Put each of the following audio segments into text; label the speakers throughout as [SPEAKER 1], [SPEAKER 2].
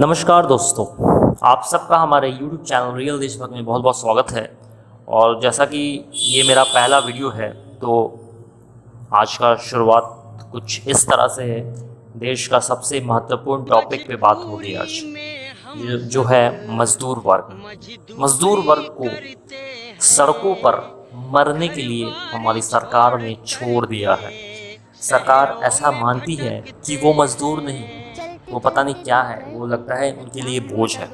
[SPEAKER 1] नमस्कार दोस्तों, आप सबका हमारे YouTube चैनल रियल देशभक्त में बहुत बहुत स्वागत है। और जैसा कि ये मेरा पहला वीडियो है तो आज का शुरुआत कुछ इस तरह से है। देश का सबसे महत्वपूर्ण टॉपिक पे बात होगी आज, जो है मज़दूर वर्ग। मज़दूर वर्ग को सड़कों पर मरने के लिए हमारी सरकार ने छोड़ दिया है। सरकार ऐसा मानती है कि वो मज़दूर नहीं, वो पता नहीं क्या है, वो लगता है उनके लिए बोझ है।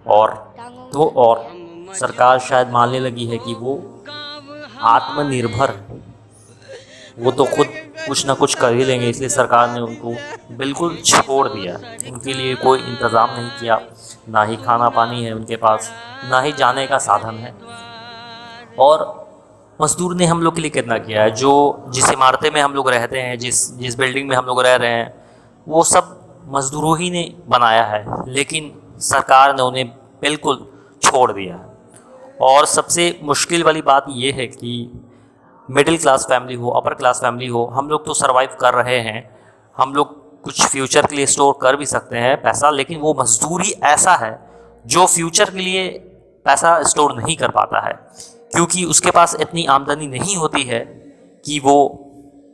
[SPEAKER 1] और सरकार शायद मानने लगी है कि वो आत्मनिर्भर है, वो तो खुद कुछ ना कुछ कर ही लेंगे, इसलिए सरकार ने उनको बिल्कुल छोड़ दिया। उनके लिए कोई इंतज़ाम नहीं किया, ना ही खाना पानी है उनके पास, ना ही जाने का साधन है। और मज़दूर ने हम लोग के लिए कितना किया है। जिस इमारतें में हम लोग रहते हैं, जिस बिल्डिंग में हम लोग रह रहे हैं, वो सब मज़दूरों ही ने बनाया है, लेकिन सरकार ने उन्हें बिल्कुल छोड़ दिया है। और सबसे मुश्किल वाली बात ये है कि मिडिल क्लास फैमिली हो, अपर क्लास फैमिली हो, हम लोग तो सरवाइव कर रहे हैं, हम लोग कुछ फ्यूचर के लिए स्टोर कर भी सकते हैं पैसा, लेकिन वो मज़दूर ही ऐसा है जो फ्यूचर के लिए पैसा स्टोर नहीं कर पाता है, क्योंकि उसके पास इतनी आमदनी नहीं होती है कि वो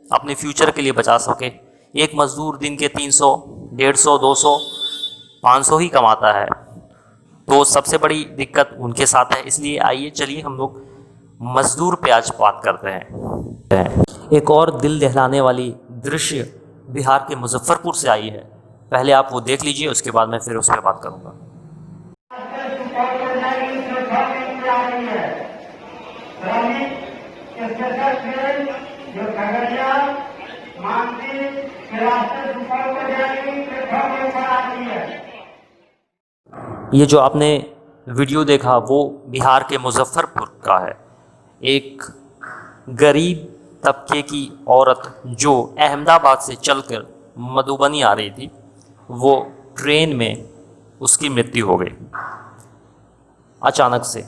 [SPEAKER 1] अपने फ्यूचर के लिए बचा सके। एक मज़दूर दिन के 300, 150, 200, 500 ही कमाता है, तो सबसे बड़ी दिक्कत उनके साथ है। इसलिए आइए चलिए हम लोग मज़दूर पे आज बात करते हैं। एक और दिल दहलाने वाली दृश्य बिहार के मुजफ्फरपुर से आई है। पहले आप वो देख लीजिए, उसके बाद मैं फिर उस पर बात करूँगा। ये जो आपने वीडियो देखा वो बिहार के मुजफ्फरपुर का है। एक गरीब तबके की औरत जो अहमदाबाद से चलकर मधुबनी आ रही थी, वो ट्रेन में उसकी मृत्यु हो गई अचानक से।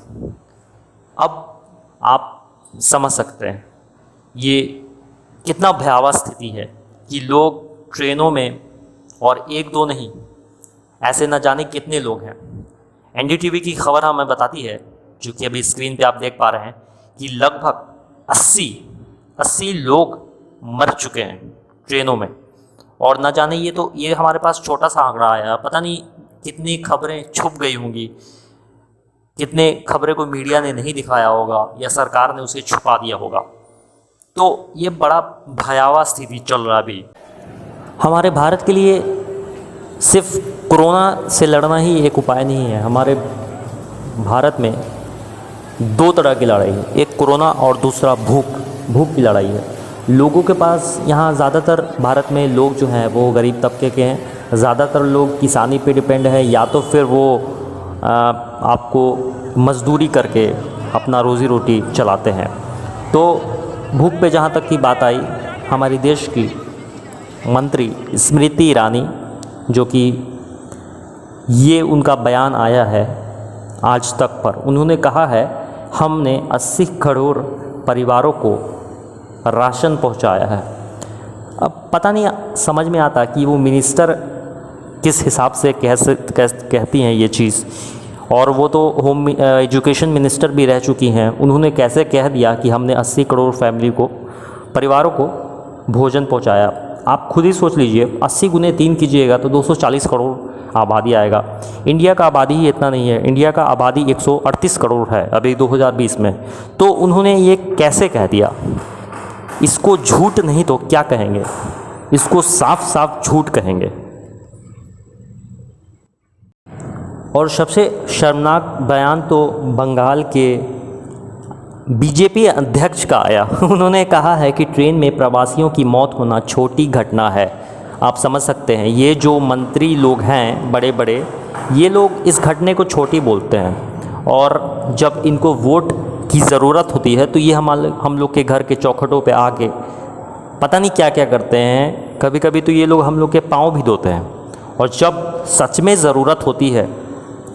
[SPEAKER 1] अब आप समझ सकते हैं ये कितना भयावह स्थिति है कि लोग ट्रेनों में, और एक दो नहीं, ऐसे न जाने कितने लोग हैं। एनडीटीवी की खबर हमें बताती है, जो कि अभी स्क्रीन पे आप देख पा रहे हैं, कि लगभग 80 लोग मर चुके हैं ट्रेनों में। और न जाने ये हमारे पास छोटा सा आंकड़ा आया, पता नहीं कितनी खबरें छुप गई होंगी, कितने खबरें को मीडिया ने नहीं दिखाया होगा या सरकार ने उसे छुपा दिया होगा। तो ये बड़ा भयावह स्थिति चल रहा है अभी हमारे भारत के लिए। सिर्फ कोरोना से लड़ना ही एक उपाय नहीं है। हमारे भारत में दो तरह की लड़ाई है, एक कोरोना और दूसरा भूख की लड़ाई है। लोगों के पास यहाँ ज़्यादातर भारत में लोग जो हैं वो गरीब तबके के हैं। ज़्यादातर लोग किसानी पे डिपेंड है, या तो फिर वो आपको मज़दूरी करके अपना रोज़ी रोटी चलाते हैं। तो भूख पे जहाँ तक की बात आई, हमारी देश की मंत्री स्मृति ईरानी, जो कि ये उनका बयान आया है आज तक पर, उन्होंने कहा है हमने 80 करोड़ परिवारों को राशन पहुंचाया है। अब पता नहीं समझ में आता कि वो मिनिस्टर किस हिसाब से कहती हैं ये चीज़, और वो तो होम एजुकेशन मिनिस्टर भी रह चुकी हैं। उन्होंने कैसे कह दिया कि हमने 80 करोड़ परिवारों को भोजन पहुंचाया। आप खुद ही सोच लीजिए, 80 गुने 3 कीजिएगा तो 240 करोड़ आबादी आएगा। इंडिया का आबादी ही इतना नहीं है, इंडिया का आबादी 138 करोड़ है अभी 2020 में। तो उन्होंने ये कैसे कह दिया? इसको झूठ नहीं तो क्या कहेंगे, इसको साफ साफ झूठ कहेंगे। और सबसे शर्मनाक बयान तो बंगाल के बीजेपी अध्यक्ष का आया। उन्होंने कहा है कि ट्रेन में प्रवासियों की मौत होना छोटी घटना है। आप समझ सकते हैं, ये जो मंत्री लोग हैं बड़े बड़े, ये लोग इस घटने को छोटी बोलते हैं, और जब इनको वोट की ज़रूरत होती है तो ये हम लोग के घर के चौखटों पे आके पता नहीं क्या क्या करते हैं। कभी कभी तो ये लोग हम लोग के पाँव भी धोते हैं, और जब सच में ज़रूरत होती है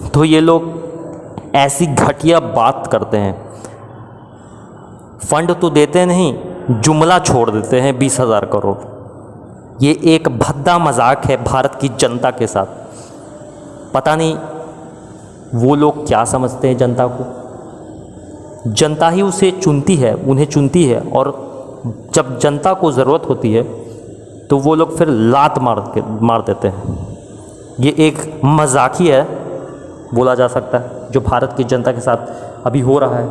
[SPEAKER 1] तो ये लोग ऐसी घटिया बात करते हैं। फंड तो देते नहीं, जुमला छोड़ देते हैं 20,000 करोड़। ये एक भद्दा मजाक है भारत की जनता के साथ। पता नहीं वो लोग क्या समझते हैं जनता को। जनता ही उसे चुनती है, उन्हें चुनती है, और जब जनता को ज़रूरत होती है तो वो लोग फिर लात मार देते हैं। ये एक मजाक ही है बोला जा सकता है जो भारत की जनता के साथ अभी हो रहा है।